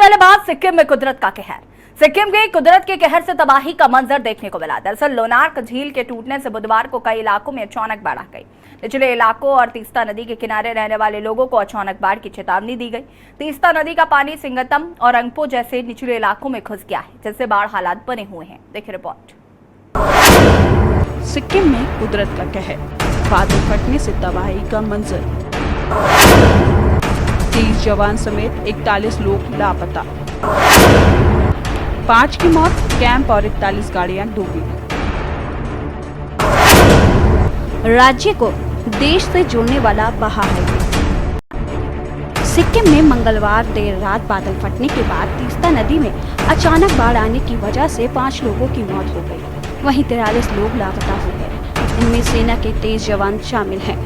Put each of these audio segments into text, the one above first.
पहले बात सिक्किम में कुदरत का कहर। सिक्किम के कुदरत के कहर से तबाही का मंजर देखने को मिला। दरअसल लोनार्क झील के टूटने से बुधवार को कई इलाकों में अचानक बाढ़ आ गई। निचले इलाकों और तीस्ता नदी के किनारे रहने वाले लोगों को अचानक बाढ़ की चेतावनी दी गई। तीस्ता नदी का पानी सिंगतम और अंगपो जैसे निचले इलाकों में घुस गया है, जिससे बाढ़ हालात बने हुए हैं। देखिए रिपोर्ट। सिक्किम में कुदरत का कहर, बादल फटने से तबाही का मंजर। 30 जवान समेत 41 लोग लापता। 5 की मौत, कैंप और 41 गाड़ियां डूबी। राज्य को देश से जोड़ने वाला बहा हाईवे। सिक्किम में मंगलवार देर रात बादल फटने के बाद तीस्ता नदी में अचानक बाढ़ आने की वजह से 5 लोगों की मौत हो गई। वहीं 43 लोग लापता हो गए। इनमें सेना के 23 जवान शामिल हैं।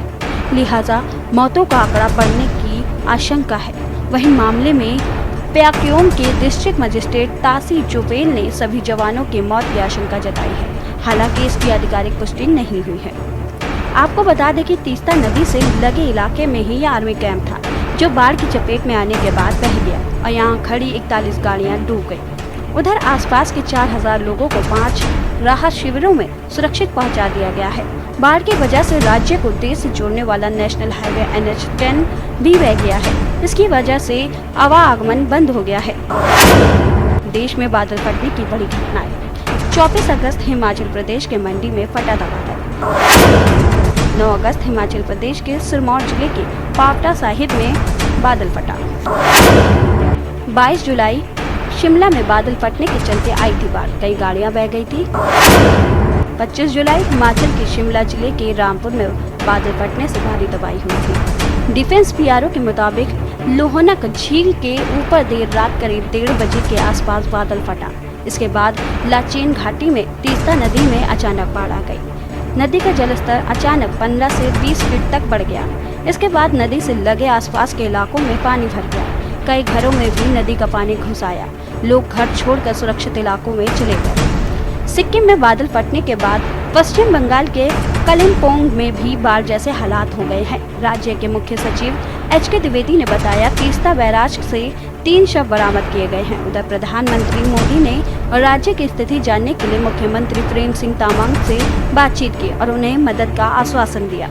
लिहाजा मौतों का आंकड़ा बढ़ने की आशंका है। वहीं मामले में प्याक्योंग के डिस्ट्रिक्ट मजिस्ट्रेट तासी जोवेल ने सभी जवानों की मौत की आशंका जताई है। हालांकि इसकी आधिकारिक पुष्टि नहीं हुई है। आपको बता दें कि तीस्ता नदी से लगे इलाके में ही आर्मी कैंप था, जो बाढ़ की चपेट में आने के बाद बह गया और यहाँ खड़ी 41 गाड़ियां डूब गई। उधर आसपास के 4000 लोगों को 5 राहत शिविरों में सुरक्षित पहुंचा दिया गया है। बाढ़ की वजह से राज्य को देश से जोड़ने वाला नेशनल हाईवे NH10 भी बह गया है। इसकी वजह से आवागमन बंद हो गया है। देश में बादल फटने की बड़ी घटनाएं। 24 अगस्त हिमाचल प्रदेश के मंडी में फटा था बादल। 9 अगस्त हिमाचल प्रदेश के सिरमौर जिले के पावटा साहिब में बादल फटा। 22 जुलाई शिमला में बादल फटने के चलते आई थी बाढ़, कई गाड़ियां बह गई थी। 25 जुलाई हिमाचल के शिमला जिले के रामपुर में बादल फटने से भारी तबाही हुई थी। डिफेंस PRO के मुताबिक लोहनक झील के ऊपर देर रात करीब 1:30 बजे के आसपास बादल फटा। इसके बाद लाचेन घाटी में तीस्ता नदी में अचानक बाढ़ आ गई। नदी का जलस्तर अचानक 15 से 20 फीट तक बढ़ गया। इसके बाद नदी से लगे आसपास के इलाकों में पानी भर गया। कई घरों में भी नदी का पानी घुस आया। लोग घर छोड़कर सुरक्षित इलाकों में चले गए। सिक्किम में बादल फटने के बाद पश्चिम बंगाल के कलिम्पोंग में भी बाढ़ जैसे हालात हो गए हैं। राज्य के मुख्य सचिव HK द्विवेदी ने बताया कि तीस्ता बैराज से 3 शव बरामद किए गए हैं। उधर प्रधानमंत्री मोदी ने राज्य की स्थिति जानने के लिए मुख्यमंत्री प्रेम सिंह तामांग से बातचीत की और उन्हें मदद का आश्वासन दिया।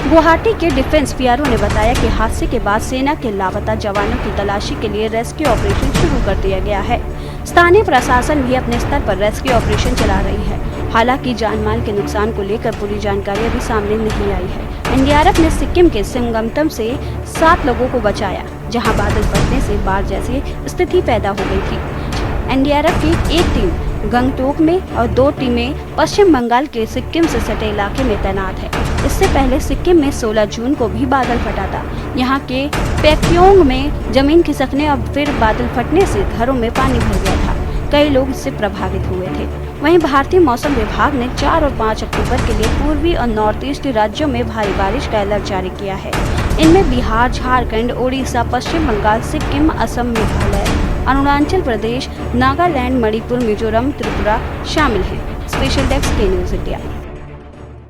गुवाहाटी के डिफेंस PRO ने बताया कि हादसे के बाद सेना के लापता जवानों की तलाशी के लिए रेस्क्यू ऑपरेशन शुरू कर दिया गया है। स्थानीय प्रशासन भी अपने स्तर पर रेस्क्यू ऑपरेशन चला रही है। हालांकि जानमाल के नुकसान को लेकर पूरी जानकारी अभी सामने नहीं आई है। NDRF ने सिक्किम के सिंगतम से 7 लोगों को बचाया, जहां बादल फटने से बाढ़ जैसी स्थिति पैदा हो गई थी। NDRF की एक टीम गंगटोक में और 2 टीमें पश्चिम बंगाल के सिक्किम से सटे इलाके में तैनात है। इससे पहले सिक्किम में 16 जून को भी बादल फटा था। यहाँ के प्याक्योंग में जमीन खिसकने और फिर बादल फटने से घरों में पानी भर गया था। कई लोग इससे प्रभावित हुए थे। वहीं भारतीय मौसम विभाग ने 4 और 5 अक्टूबर के लिए पूर्वी और नॉर्थ ईस्ट राज्यों में भारी बारिश का अलर्ट जारी किया है। इनमें बिहार, झारखंड, ओडिशा, पश्चिम बंगाल, सिक्किम, असम, मेघालय, अरुणाचल प्रदेश, नागालैंड, मणिपुर, मिजोरम, त्रिपुरा शामिल हैं। स्पेशल डेस्क के न्यूज़ इंडिया।